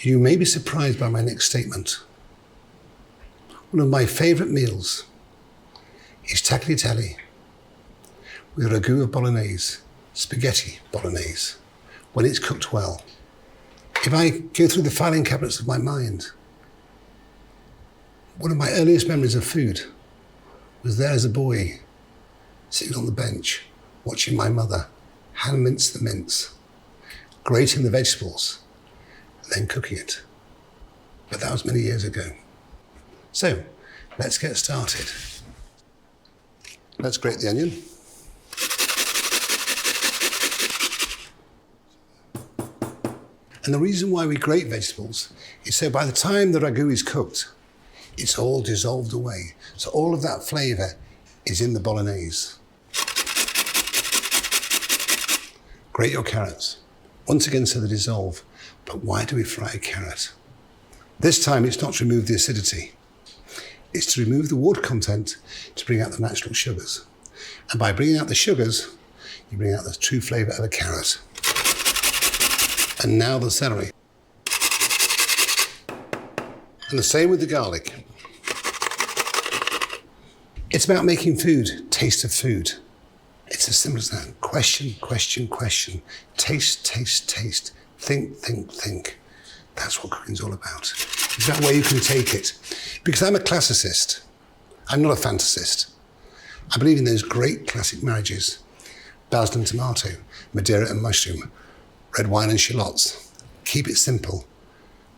You may be surprised by my next statement. One of my favourite meals is tagliatelle with ragu of bolognese, spaghetti bolognese, when it's cooked well. If I go through the filing cabinets of my mind, one of my earliest memories of food was there as a boy, sitting on the bench, watching my mother hand mince the mince, grating the vegetables, and then cooking it. But that was many years ago. So, let's get started. Let's grate the onion. And the reason why we grate vegetables is so by the time the ragu is cooked, it's all dissolved away. So all of that flavour is in the bolognese. Grate your carrots. Once again, so they dissolve. But why do we fry a carrot? This time it's not to remove the acidity. It's to remove the water content to bring out the natural sugars. And by bringing out the sugars, you bring out the true flavour of a carrot. And now the celery. And the same with the garlic. It's about making food, taste of food. It's as simple as that. Question, question, question. Taste, taste, taste. Think, think, think. That's what cooking's all about. It's about where you can take it. Because I'm a classicist. I'm not a fantasist. I believe in those great classic marriages. Basil and tomato, Madeira and mushroom, red wine and shallots. Keep it simple.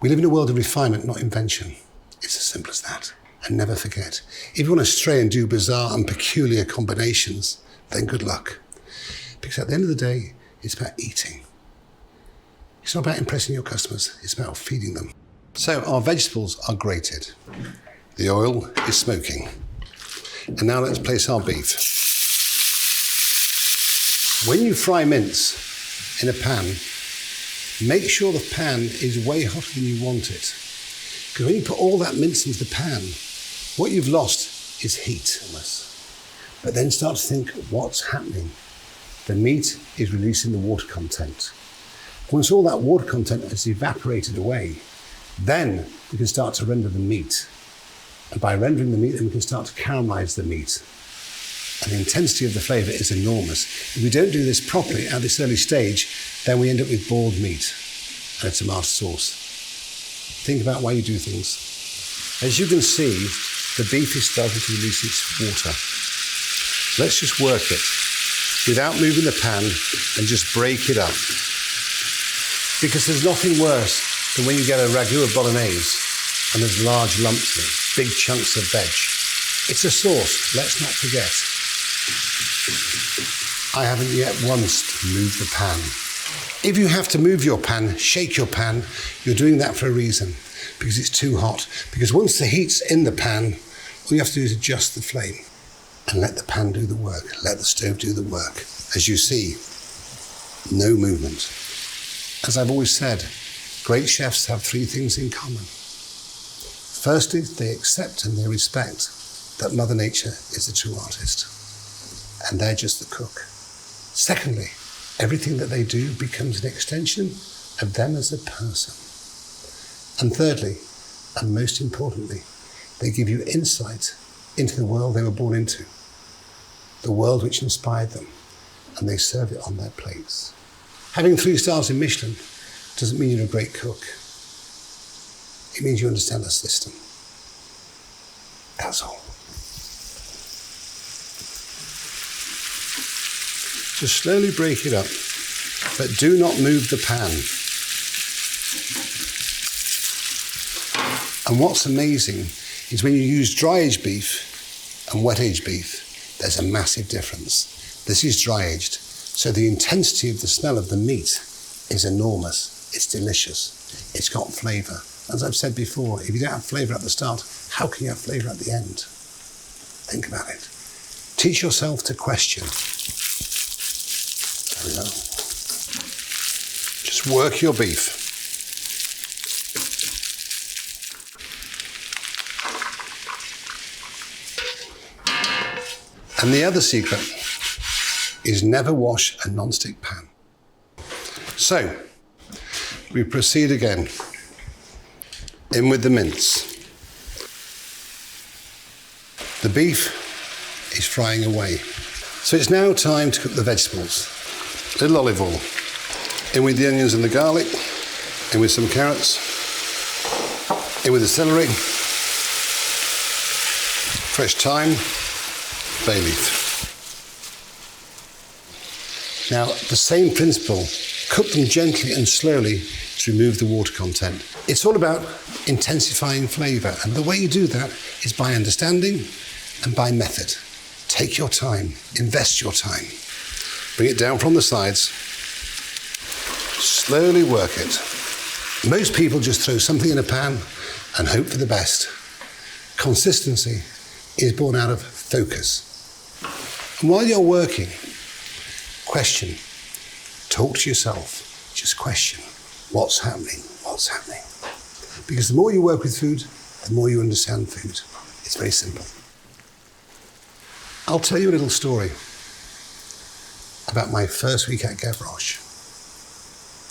We live in a world of refinement, not invention. It's as simple as that. And never forget, if you want to stray and do bizarre and peculiar combinations, then good luck. Because at the end of the day, it's about eating. It's not about impressing your customers, it's about feeding them. So our vegetables are grated. The oil is smoking. And now let's place our beef. When you fry mince in a pan, make sure the pan is way hotter than you want it. Because when you put all that mince into the pan, what you've lost is heat almost. But then start to think, what's happening? The meat is releasing the water content. Once all that water content has evaporated away, then we can start to render the meat. And by rendering the meat, then we can start to caramelize the meat. And the intensity of the flavour is enormous. If we don't do this properly at this early stage, then we end up with boiled meat and a tomato sauce. Think about why you do things. As you can see, the beef is starting to release its water. Let's just work it without moving the pan and just break it up. Because there's nothing worse than when you get a ragu of bolognese and there's large lumps in it, big chunks of veg. It's a sauce, let's not forget. I haven't yet once moved the pan. If you have to move your pan, shake your pan, you're doing that for a reason, because it's too hot. Because once the heat's in the pan, all you have to do is adjust the flame and let the pan do the work, let the stove do the work. As you see, no movement. As I've always said, great chefs have three things in common. Firstly, they accept and they respect that Mother Nature is the true artist, and they're just the cook. Secondly, everything that they do becomes an extension of them as a person. And thirdly, and most importantly, they give you insight into the world they were born into, the world which inspired them, and they serve it on their plates. Having 3 stars in Michelin doesn't mean you're a great cook. It means you understand the system. That's all. Just slowly break it up, but do not move the pan. And what's amazing is when you use dry-aged beef and wet-aged beef, there's a massive difference. This is dry-aged, so the intensity of the smell of the meat is enormous. It's delicious. It's got flavour. As I've said before, if you don't have flavour at the start, how can you have flavour at the end? Think about it. Teach yourself to question. There we go. Just work your beef. And the other secret is never wash a non-stick pan. So, we proceed again. In with the mince. The beef is frying away. So it's now time to cook the vegetables. A little olive oil. In with the onions and the garlic. In with some carrots. In with the celery. Fresh thyme. Bay leaf. Now, the same principle. Cook them gently and slowly to remove the water content. It's all about intensifying flavour, and the way you do that is by understanding and by method. Take your time, invest your time. Bring it down from the sides. Slowly work it. Most people just throw something in a pan and hope for the best. Consistency is born out of focus. And while you're working, question. Talk to yourself. Just question. What's happening? What's happening? Because the more you work with food, the more you understand food. It's very simple. I'll tell you a little story about my first week at Gavroche.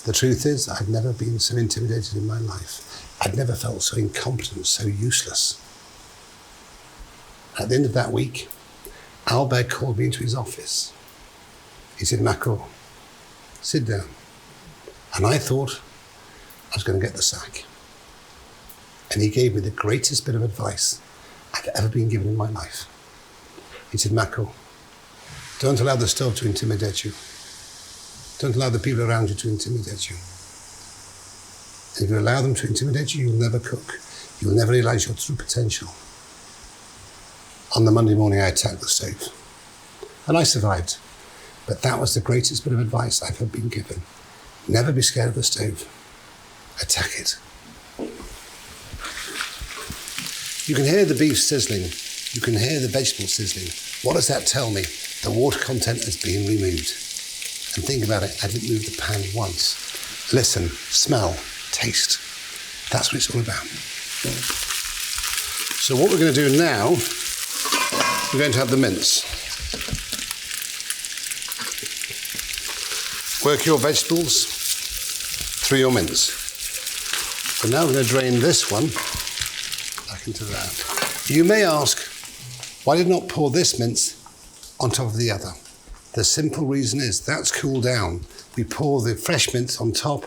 The truth is, I'd never been so intimidated in my life. I'd never felt so incompetent, so useless. At the end of that week, Albert called me into his office. He said, Marco, sit down. And I thought I was going to get the sack. And he gave me the greatest bit of advice I've ever been given in my life. He said, Marco, don't allow the stove to intimidate you. Don't allow the people around you to intimidate you. And if you allow them to intimidate you, you'll never cook. You'll never realize your true potential. On the Monday morning, I attacked the stove. And I survived. But that was the greatest bit of advice I've ever been given. Never be scared of the stove. Attack it. You can hear the beef sizzling. You can hear the vegetables sizzling. What does that tell me? The water content has been removed. And think about it, I didn't move the pan once. Listen, smell, taste. That's what it's all about. So what we're going to do now, we're going to have the mince. Work your vegetables through your mince. So now we're going to drain this one back into that. You may ask, why did I not pour this mince on top of the other? The simple reason is that's cooled down. We pour the fresh mince on top,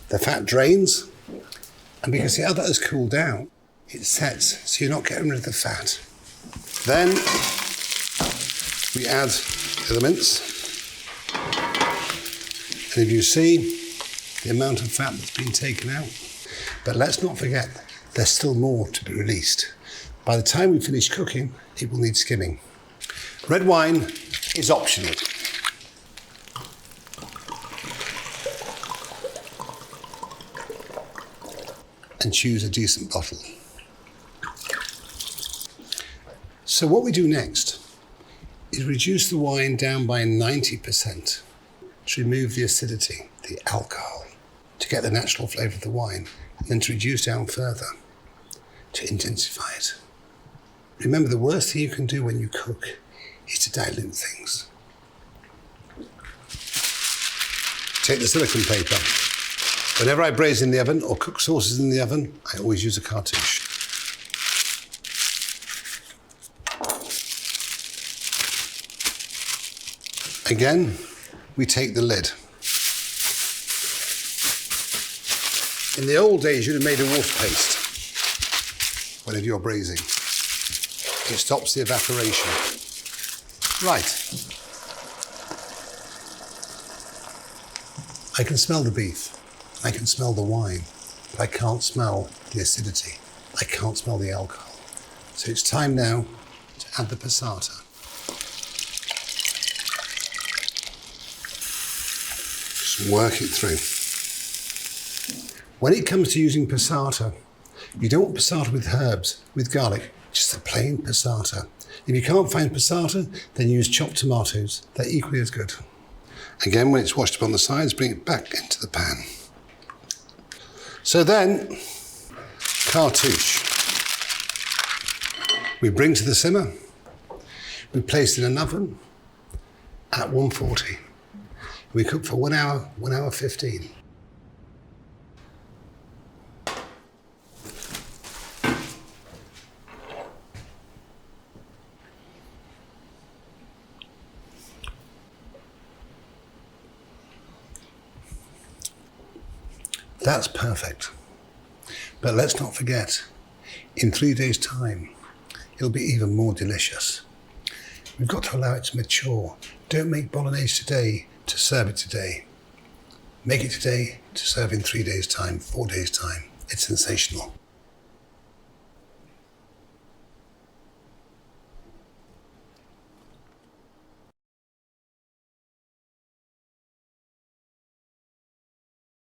the fat drains, and because the other has cooled down, it sets, so you're not getting rid of the fat. Then we add the mince. And if you see the amount of fat that's been taken out, but let's not forget, there's still more to be released. By the time we finish cooking, it will need skimming. Red wine is optional. And choose a decent bottle. So what we do next is reduce the wine down by 90% to remove the acidity, the alcohol, to get the natural flavour of the wine, and then to reduce down further to intensify it. Remember, the worst thing you can do when you cook is to dilute things. Take the silicone paper. Whenever I braise in the oven or cook sauces in the oven, I always use a cartouche. Again, we take the lid. In the old days, you'd have made a water paste whenever you're braising. It stops the evaporation. Right. I can smell the beef. I can smell the wine, but I can't smell the acidity. I can't smell the alcohol. So it's time now to add the passata. Just work it through. When it comes to using passata, you don't want passata with herbs, with garlic, just a plain passata. If you can't find passata, then use chopped tomatoes. They're equally as good. Again, when it's washed up on the sides, bring it back into the pan. So then, cartouche. We bring to the simmer. We place it in an oven at 140. We cook for 1 hour, 1 hour 15. That's perfect. But let's not forget, in 3 days' time, it'll be even more delicious. We've got to allow it to mature. Don't make bolognese today to serve it today. Make it today to serve in 3 days' time, 4 days' time. It's sensational.